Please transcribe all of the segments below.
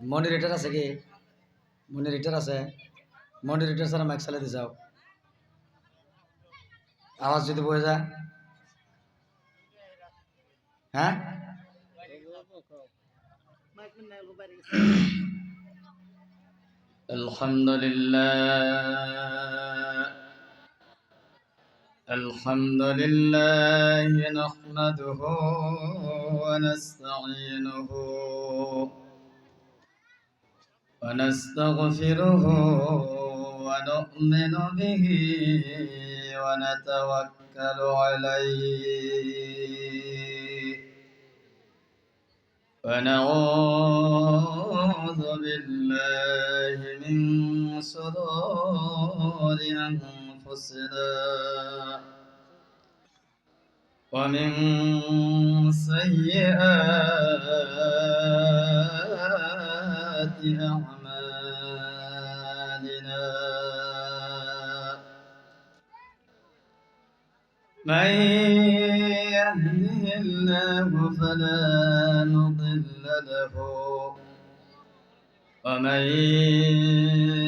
মনিটর আছে কি? মনিটর আছে? মনিটর ছাড়া মাইক চালাতে যাও। আওয়াজ যদি বয়ে যায়, হ্যাঁ? আলহামদুলিল্লাহ নাহমাদুহু ওয়া নাস্তাঈনুহু ونستغفره ونؤمن به ونتوكل عليه ونعوذ بالله من شرور أنفسنا ومن سيئات أعمالنا من يهده الله فلا مضل له ومن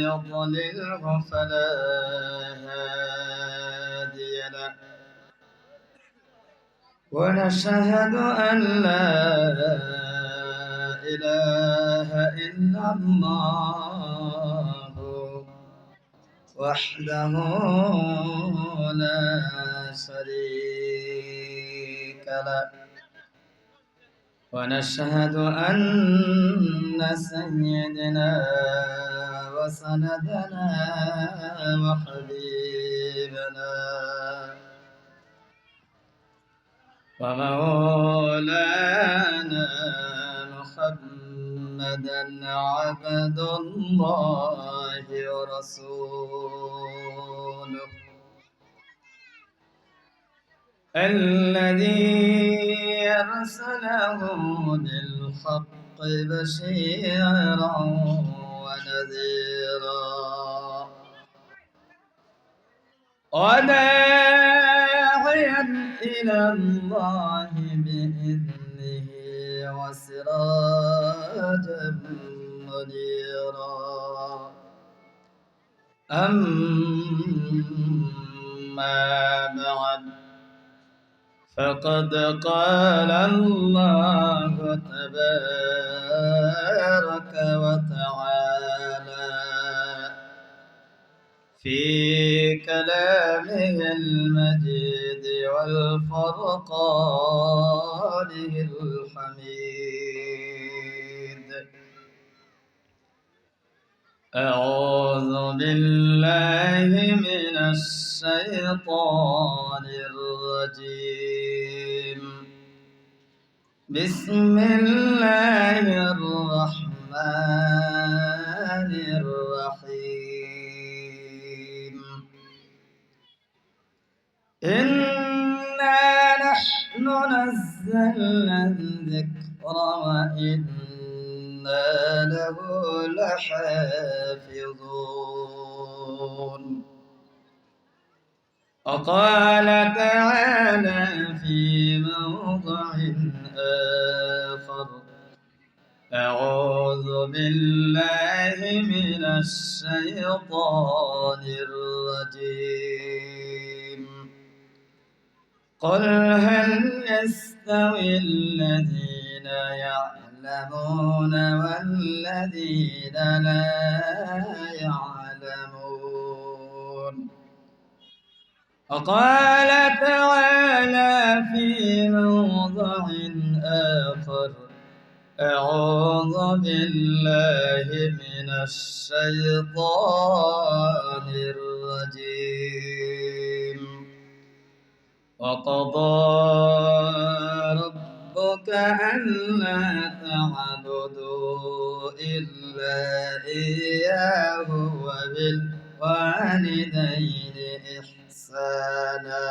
يضلله فلا هادي له ونشهد أن لا إله إلا الله وحده لا شريك له ونشهد أن سيدنا وسندنا وحبيبنا ومولانا محمدا عبد الله ورسوله الذي أرسله بالحق بشيرا ونذيرا وداعيا إلى الله بإذنه وسراجا منيرا أما بعد فقد قال الله تبارك وتعالى في كلامه المجيد والفرقانه الحميد أعوذ بالله من الشيطان الرجيم بسم الله الرحمن الرحيم إنا نحن نزلنا الذكر وإنا له لحافظون وقال تعالى في موضع آخر أعوذ بالله من الشيطان الرجيم قل هل يستوي الذين يعلمون والذين لا يعلمون وقال تعالى في موضع آخر أعوذ بالله من الشيطان الرجيم وقضى ربك ألا تعبدوا إلا إياه وبالوالدين إحسانا